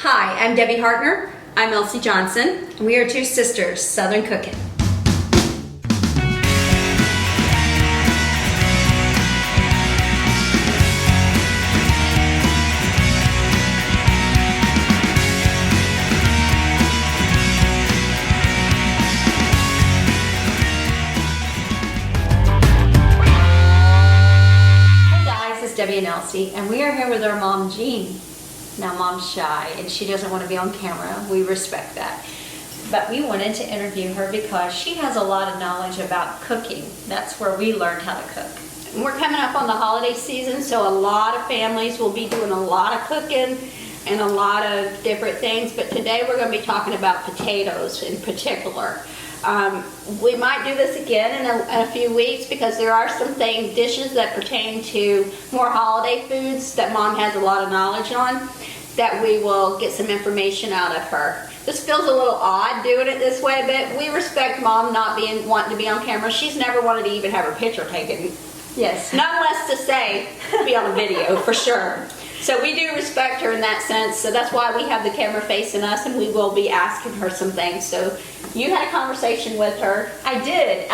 Hi, I'm Debbie Hartner. I'm Elsie Johnson. And we are two sisters, Southern Cooking. Hey guys, it's Debbie and Elsie, and we are here with our mom, Jean. Now, Mom's shy, and she doesn't want to be on camera. We respect that. But we wanted to interview her because she has a lot of knowledge about cooking. That's where we learned how to cook. We're coming up on the holiday season, so a lot of families will be doing a lot of cooking and a lot of different things. But today we're going to be talking about potatoes in particular. We might do this again in a few weeks because there are some dishes that pertain to more holiday foods that Mom has a lot of knowledge on that we will get some information out of her. This feels a little odd doing it this way, but we respect Mom not wanting to be on camera. She's never wanted to even have her picture taken. Yes. None less to say be on a video for sure. So we do respect her in that sense. So that's why we have the camera facing us, and we will be asking her some things. So you had a conversation with her. I did.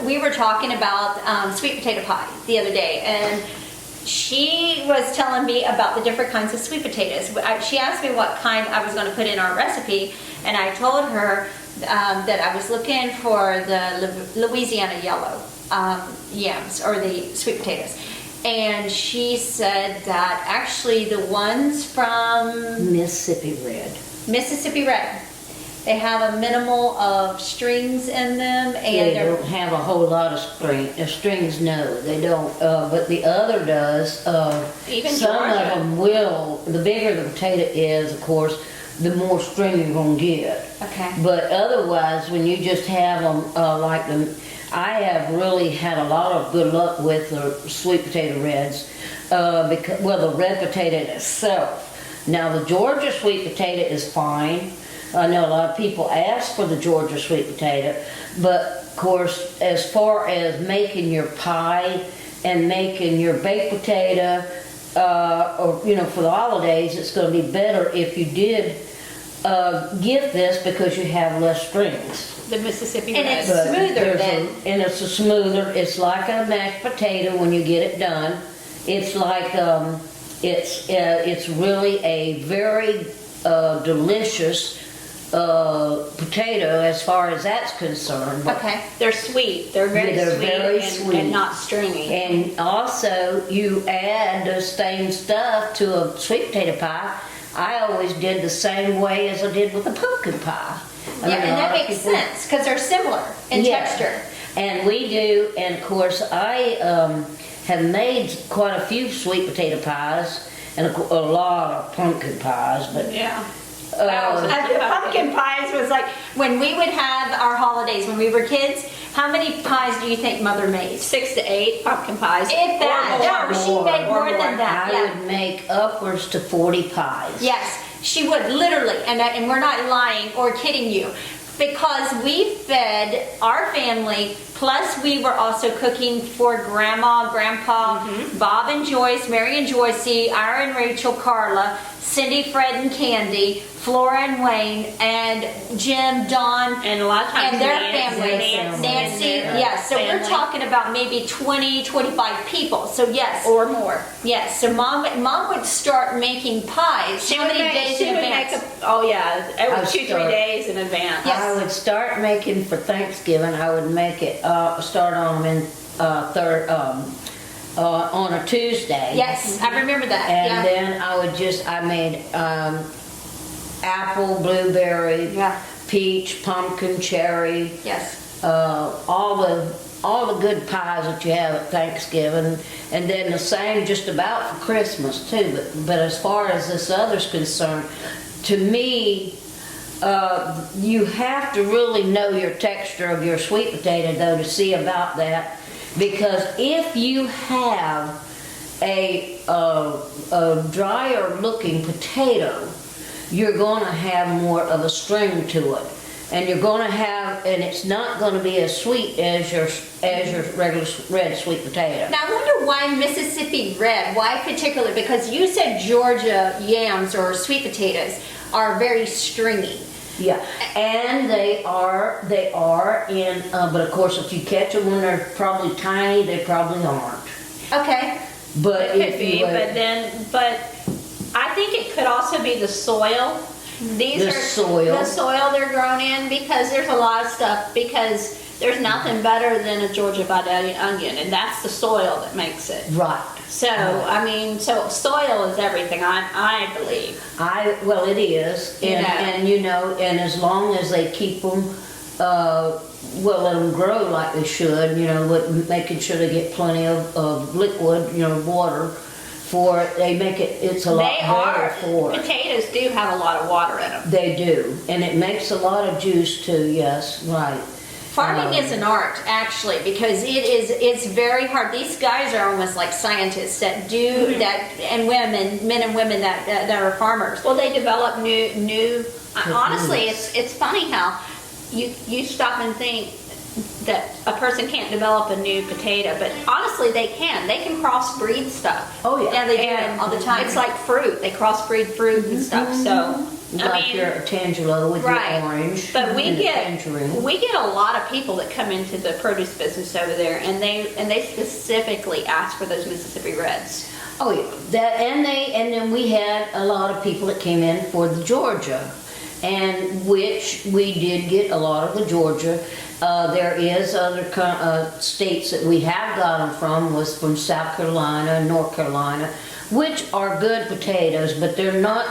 We were talking about sweet potato pie the other day, and she was telling me about the different kinds of sweet potatoes. She asked me what kind I was going to put in our recipe, and I told her that I was looking for the Louisiana yellow yams, or the sweet potatoes. And she said that actually the ones from Mississippi Red. They have a minimal of strings in them, and They don't have a whole lot of strings, no, they don't. But the other does. Even some Georgia. of them will. The bigger the potato is, of course, the more string you're going to get. Okay. But otherwise, when you just have them like them, I have really had a lot of good luck with the sweet potato reds. Because, well, the red potato itself. Now, the Georgia sweet potato is fine. I know a lot of people ask for the Georgia sweet potato, but of course, as far as making your pie and making your baked potato, or for the holidays, it's going to be better if you did get this because you have less strings. The Mississippi And Red. it's smoother than. And it's a smoother. It's like a mashed potato when you get it done. It's like it's really a very delicious potato as far as that's concerned. But Okay. They're sweet. They're very sweet, and not stringy. And also, you add the same stuff to a sweet potato pie. I always did the same way as I did with a pumpkin pie. Yeah, and that makes sense because they're similar in texture. And we do, and of course, I have made quite a few sweet potato pies and a lot of pumpkin pies, but Yeah. The pumpkin pies was like when we would have our holidays when we were kids. How many pies do you think Mother made? 6 to 8 pumpkin pies. If that, Or no, she made more than that. I Yeah. would make upwards to 40 pies. Yes, she would literally, and we're not lying or kidding you, because we fed our family. Plus, we were also cooking for Grandma, Grandpa, Bob and Joyce, Mary and Joycey, Ira and Rachel, Carla, Cindy, Fred and Candy, Flora and Wayne, and Jim, Don, And a lot of times and their Nancy, families. Nancy, and yes. So we're family. talking about maybe 20, 25 people. So yes. Or more. Yes, so mom would start making pies. How many days in advance? Every 2-3 start- days in advance. Yes. I would start making for Thanksgiving. I would make it start on them in on a Tuesday. Yes, I remember that. And Yeah. then I made apple, blueberry, Yeah. peach, pumpkin, cherry, Yes. all the good pies that you have at Thanksgiving, and then the same just about for Christmas too. But as far as this other's concerned, to me, you have to really know your texture of your sweet potato though to see about that, because if you have a drier looking potato, you're going to have more of a string to it. And you're gonna have, and it's not gonna be as sweet as your regular red sweet potato. Now I wonder why Mississippi red, why particularly? Because you said Georgia yams or sweet potatoes are very stringy. Yeah, and they are in, but of course if you catch them when they're probably tiny, they probably aren't. Okay. But It if could be, you but I think it could also be the soil. These The are soil. the soil they're grown in, because there's a lot of stuff, because there's nothing better than a Georgia Vidalia onion, and that's the soil that makes it. right. So, I mean, so soil is everything, I believe. Well, it is, You know. and you know, and as long as they keep them, well, let them grow like they should, you know, making sure they get plenty of liquid, you know, water for it, they make it, it's a lot better for it. Potatoes do have a lot of water in them. They do, and it makes a lot of juice too, yes, right. Farming is an art, actually, because it's very hard. These guys are almost like scientists that do that, and women, men and women that are farmers. Well, they develop new. Honestly, it's funny how you stop and think that a person can't develop a new potato, but honestly, they can. They can crossbreed stuff. Oh, yeah. Yeah, they do And all the time. It's like fruit. They crossbreed fruit and stuff. So, I Like mean, your tangelo with right. your orange. But we and the get tangerine. a lot of people that come into the produce business over there, and they specifically ask for those Mississippi Reds. Oh yeah, that and then we had a lot of people that came in for the Georgia, and which we did get a lot of the Georgia. There is other states that we have gotten from, was from South Carolina and North Carolina, which are good potatoes, but they're not.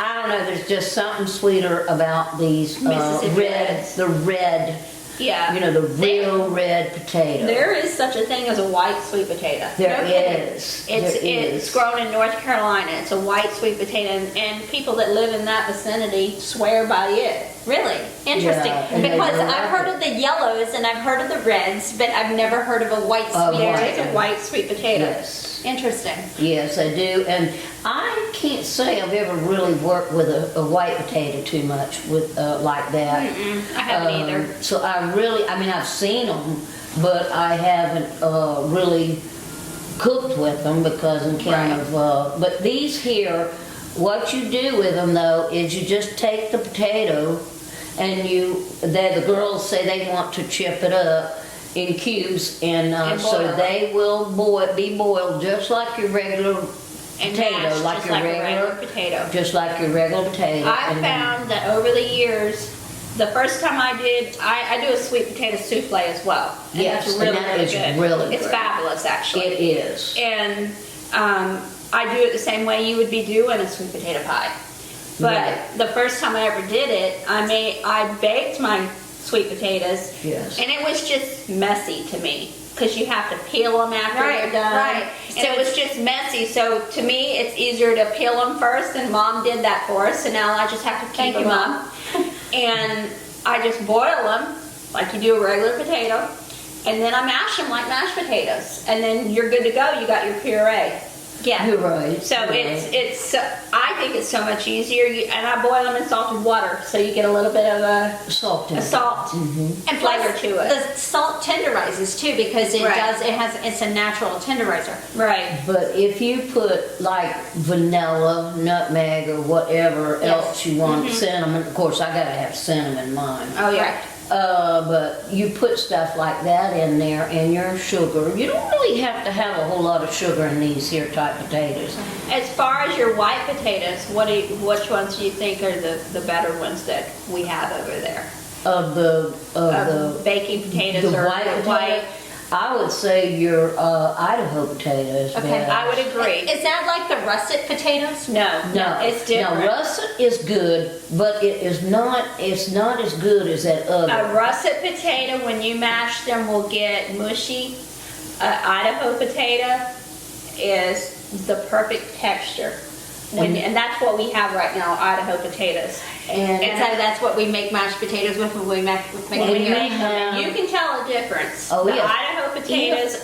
I don't know. There's just something sweeter about these Mississippi red, Reds. the red. Yeah. You know, the real red potato. There is such a thing as a white sweet potato. There No kidding. is. It's There is. it's grown in North Carolina. It's a white sweet potato, and people that live in that vicinity swear by it. Really interesting, Yeah, and they because really I've like heard of the yellows and I've heard of the reds, but I've never heard of a white A sweet There white. is potato. a white sweet potato. Yes. Interesting. Yes, I do, and I can't say I've ever really worked with a white potato too much with like that. I haven't either. So I mean, I've seen them, but I haven't really cooked with them because I'm kind Right. of. But these here, what you do with them though is you just take the potato, and the girls say they want to chip it up in cubes, and And so boil it. they will be boiled just like your regular And potato, mashed like just your like a regular, regular potato. just like your regular potato. I and then- found that over the years, the first time I did, I do a sweet potato souffle as well. And Yes, it's and really, that really is good. really It's good. fabulous, actually. It is. And I do it the same way you would be doing a sweet potato pie. But Right. the first time I ever did it, I baked my sweet potatoes. Yes. And it was just messy to me, because you have to peel them after Right, they're done. right. And it was just messy. So to me, it's easier to peel them first, and Mom did that for us. So now I just have to keep Thank you, them Mom. up. And I just boil them like you do a regular potato, and then I mash them like mashed potatoes, and then you're good to go. You got your puree. Yeah. You're right. So you're right. it's I think it's so much easier. And I boil them in salted water, so you get a little bit of a salt. in it. salt And flavor plus, to it. the salt tenderizes too, because Right. it's a natural tenderizer. Right. But if you put like vanilla, nutmeg, or whatever Yes. else you want, cinnamon. Of course, I gotta have cinnamon in mine. Oh yeah. Right. But you put stuff like that in there, and your sugar. You don't really have to have a whole lot of sugar in these here type potatoes. As far as your white potatoes, which ones do you think are the better ones that we have over there? Of the Baking potatoes the or white the potato, white? I would say your Idaho potatoes. Okay, best. I would agree. Is that like the russet potatoes? No, No, it's different. No, russet is good, but it is not. It's not as good as that other. A russet potato, when you mash them, will get mushy. Idaho potato is the perfect texture. And that's what we have right now, Idaho potatoes. And And so that's what we make mashed potatoes with when we make When And you you make them, and have- you can tell a difference. Oh, The yes. Idaho potatoes,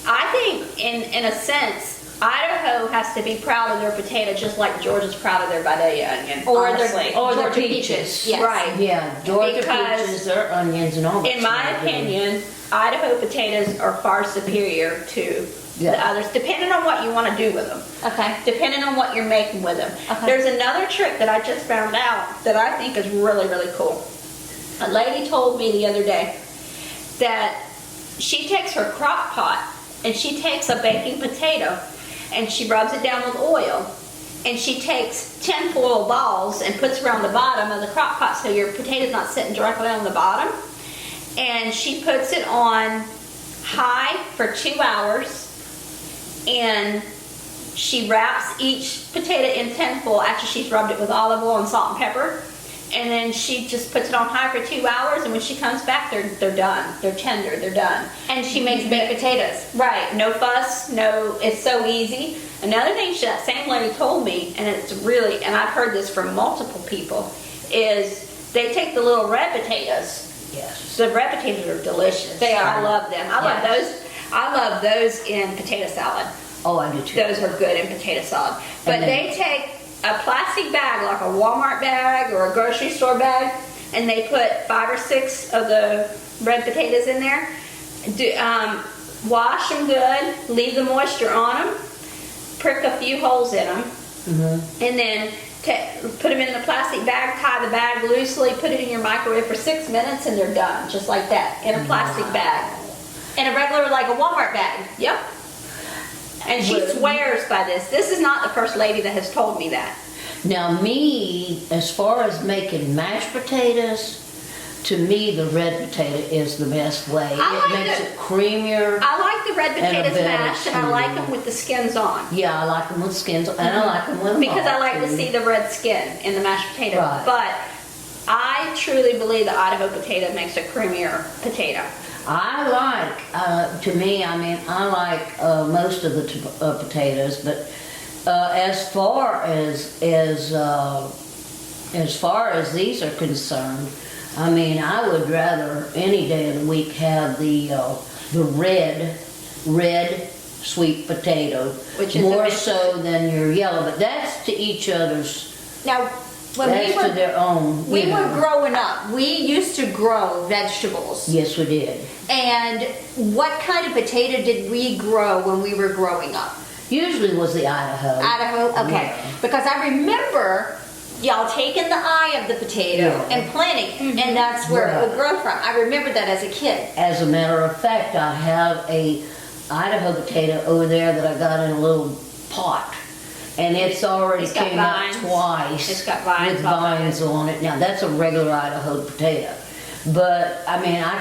I think in a sense, Idaho has to be proud of their potato just like Georgia's proud of their Vidalia onion. Or honestly. the Or the Georgia peaches. peaches. Yes. Right. Yeah, Georgia Because peaches, their onions and all that. In my stuff, yeah. opinion, Idaho potatoes are far superior to the Yeah. others, depending on what you want to do with them. Okay. Depending on what you're making with them. Okay. There's another trick that I just found out that I think is really, really cool. A lady told me the other day that she takes her crock pot and she takes a baking potato and she rubs it down with oil, and she takes tinfoil balls and puts around the bottom of the crock pot so your potato's not sitting directly on the bottom, and she puts it on high for 2 hours, and she wraps each potato in tinfoil after she's rubbed it with olive oil and salt and pepper, and then she just puts it on high for 2 hours, and when she comes back, they're done. They're tender. They're done. And she makes baked potatoes. Right. No fuss. No. It's so easy. Another thing that same lady told me, and it's really, and I've heard this from multiple people, is they take the little red potatoes. Yes. The red potatoes are delicious. They are. I love them. I love Yes. those. I love those in potato salad. Oh, I do too. Those are good in potato salad. But And then- they take a plastic bag, like a Walmart bag or a grocery store bag, and they put 5 or 6 of the red potatoes in there. Wash them good, leave the moisture on them, prick a few holes in them, and then put them in the plastic bag, tie the bag loosely, put it in your microwave for 6 minutes, and they're done, just like that, in a plastic bag. In a regular, like a Walmart bag. Yep. And she swears by this. This is not the first lady that has told me that. Now me, as far as making mashed potatoes, to me the red potato is the best way. I It like makes the- it creamier. I like the red And a potatoes better mashed, and I like them with the skins on. Yeah, I like them with skins, and I like them with them Because I off, like to too. see the red skin in the mashed potato. Right. But I truly believe the Idaho potato makes a creamier potato. I like, to me, I mean, I like most of the potatoes, but as far as these are concerned, I mean, I would rather any day of the week have the red sweet potato, Which is more the so than your yellow. But that's to each other's. Now, when That's we to were their own. we you were know. growing up, we used to grow vegetables. Yes, we did. And what kind of potato did we grow when we were growing up? Usually was the Idaho. Idaho? Okay. Yeah. Because I remember y'all taking the eye of the potato Yeah. and planting it, and that's where it would Right. grow from. I remember that as a kid. As a matter of fact, I have a Idaho potato over there that I got in a little pot. And it's already It's got came up vines. twice. It's got vines with off of vines on it. Now that's a regular Idaho potato. But I mean, I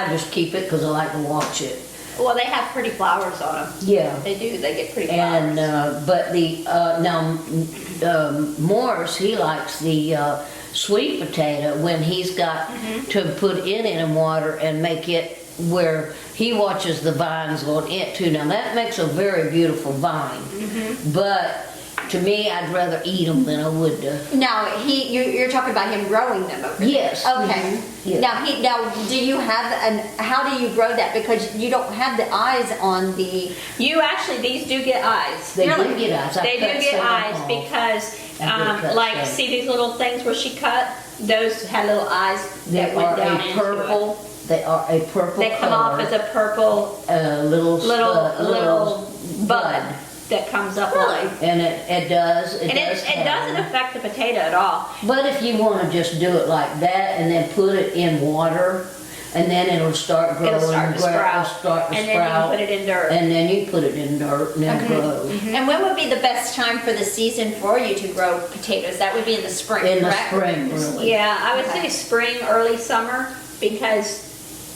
just keep it because I like to watch it. Well, they have pretty flowers on them. Yeah. They do. They get pretty flowers. And, but Morris, he likes the sweet potato when he's got to put it in water and make it where he watches the vines on it too. Now that makes a very beautiful vine, but to me, I'd rather eat them than I would. Now, you're talking about him growing them over there. Yes. Okay. Yeah. Now, do you have how do you grow that? Because you don't have the eyes on the. These do get eyes. They Really? do get eyes. I They cut do get some eyes off. because, I did cut like, some. see these little things where she cut? Those had little eyes They that went are down a into purple. They are a purple. it. They come off color, as a purple little little bud that comes up. Really? And it does. And it doesn't affect the potato at all. But if you want to just do it like that and then put it in water, and then it'll start growing. It'll start to sprout. It'll start to And then sprout. you put it in dirt. And then you put it in dirt and it'll grow. And when would be the best time for the season for you to grow potatoes? That would be in the spring, In the correct? spring, really. Yeah, I would Okay. say spring, early summer, because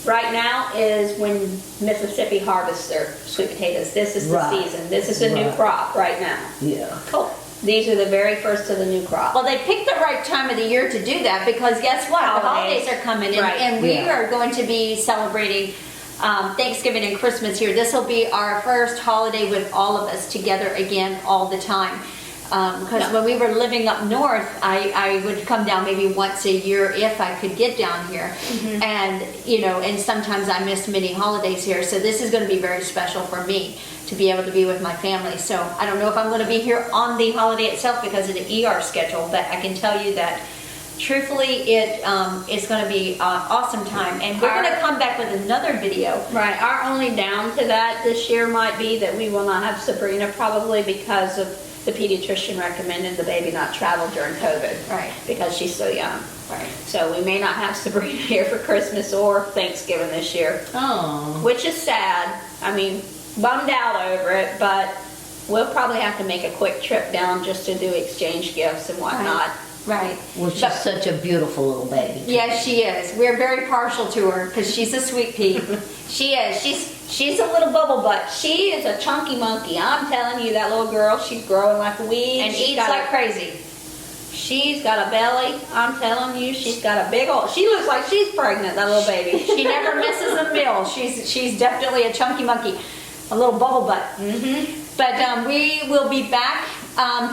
right now is when Mississippi harvests their sweet potatoes. This is the Right. season. This is a new Right. crop right now. Yeah. Cool. These are the very first of the new crop. Well, they picked the right time of the year to do that because guess what? The Holidays. holidays are coming in, Right. and we Yeah. are going to be celebrating Thanksgiving and Christmas here. This will be our first holiday with all of us together again all the time. Because Yeah. when we were living up north, I would come down maybe once a year if I could get down here. And, and sometimes I missed many holidays here. So this is going to be very special for me. to be able to be with my family. So I don't know if I'm going to be here on the holiday itself because of the ER schedule, but I can tell you that truthfully it's going to be an awesome time, and we're going to come back with another video. Right, our only down to that this year might be that we will not have Sabrina, probably because of the pediatrician recommended the baby not travel during COVID. Right. Because she's so young. Right. So we may not have Sabrina here for Christmas or Thanksgiving this year, Oh. which is sad. I mean, bummed out over it, but we'll probably have to make a quick trip down just to do exchange gifts and whatnot. Right. Well, she's such a beautiful little baby. Yes, she is. We're very partial to her because she's a sweet pea. She is. She's a little bubble butt. She is a chunky monkey. I'm telling you, that little girl, she's growing like a weed. And She's eats got like crazy. She's got a belly. I'm telling you, she's got a big old. She looks like she's pregnant, that little baby. She never misses a meal. She's definitely a chunky monkey, a little bubble butt. Mm-hmm. But we will be back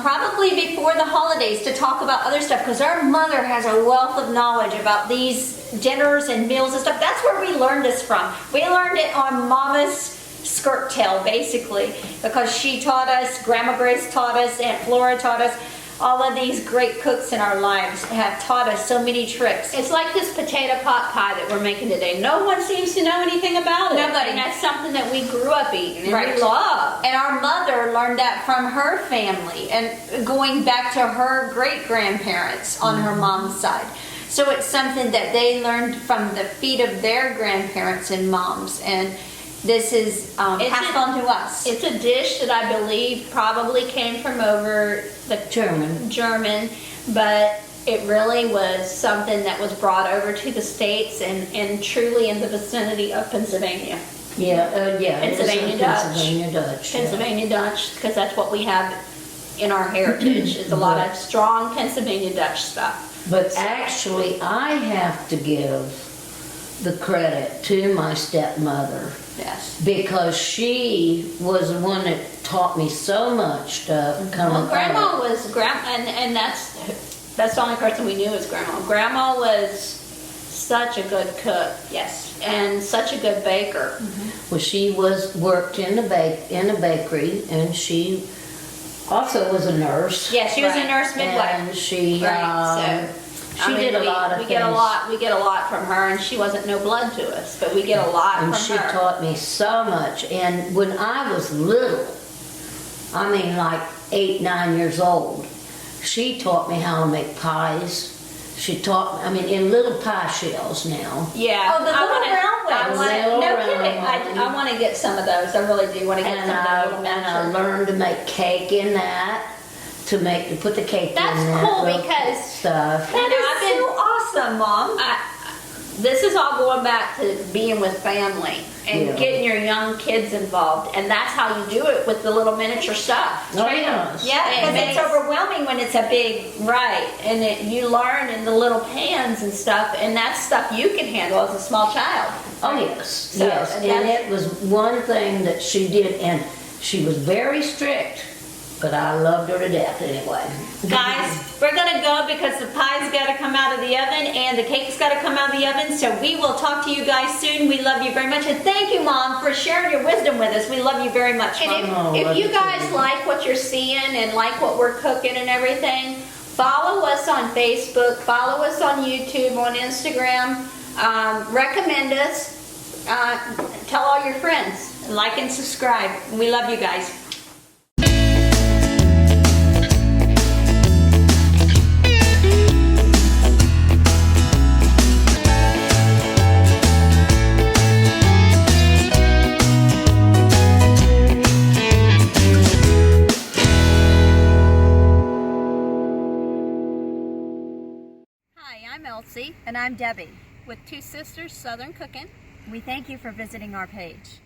probably before the holidays to talk about other stuff because our mother has a wealth of knowledge about these dinners and meals and stuff. That's where we learned this from. We learned it on Mama's skirt tail, basically, because she taught us, Grandma Grace taught us, Aunt Flora taught us. All of these great cooks in our lives have taught us so many tricks. It's like this potato pot pie that we're making today. No one seems to know anything about it. Nobody. And that's something that we grew up eating and Right. we love. And our mother learned that from her family and going back to her great-grandparents on her mom's side. So it's something that they learned from the feet of their grandparents and moms. And this is passed on to us. It's a dish that I believe probably came from over the German, but it really was something that was brought over to the States and truly in the vicinity of Pennsylvania. Yeah, yeah. it is a Pennsylvania Dutch. Pennsylvania Dutch. Pennsylvania Dutch, because that's what we have in our heritage, is a lot of strong Pennsylvania Dutch stuff. But actually, I have to give the credit to my stepmother Yes. because she was the one that taught me so much stuff coming Well, Grandma up. was and that's the only person we knew was Grandma. Grandma was such a good cook. Yes. And such a good baker. Well, she worked in the bakery, and she also was a nurse. Yeah, she was a Right. nurse midwife. And she Right, she did a lot of we things. We get a lot from her, and she wasn't no blood to us, but we get a lot And from she her. taught me so much. And when I was little, I mean like 8, 9 years old, she taught me how to make pies. She taught me, I mean, in little pie shells now. Yeah. Oh, the I little wanna- round ones. I wanna- Little no round kidding. ones. I want to get some of those. I really do want to get And some of I, the little and I miniature. learned to make cake in that, to put the cake That's in that. cool little because- stuff. That know, is I've been- so awesome, Mom. This is all going back to being with family and Yeah. getting your young kids involved, and that's how you do it with the little miniature stuff. Oh, Train 'em. yes. Yeah, It because it's makes- overwhelming when it's a big. Right, and you learn in the little pans and stuff, and that's stuff you can handle as a small child. Oh, yes, So, yes. and And that's- it was one thing that she did, and she was very strict, but I loved her to death anyway. Guys, we're gonna go because the pie's gotta come out of the oven and the cake's gotta come out of the oven. So we will talk to you guys soon. We love you very much. And thank you, Mom, for sharing your wisdom with us. We love you very much, Mom. And Oh, if love you you guys too. like what you're seeing and like what we're cooking and everything, follow us on Facebook, follow us on YouTube, on Instagram, recommend us, tell all your friends. Like and subscribe. We love you guys. Hi, I'm Elsie. And I'm Debbie. With Two Sisters Southern Cooking. We thank you for visiting our page.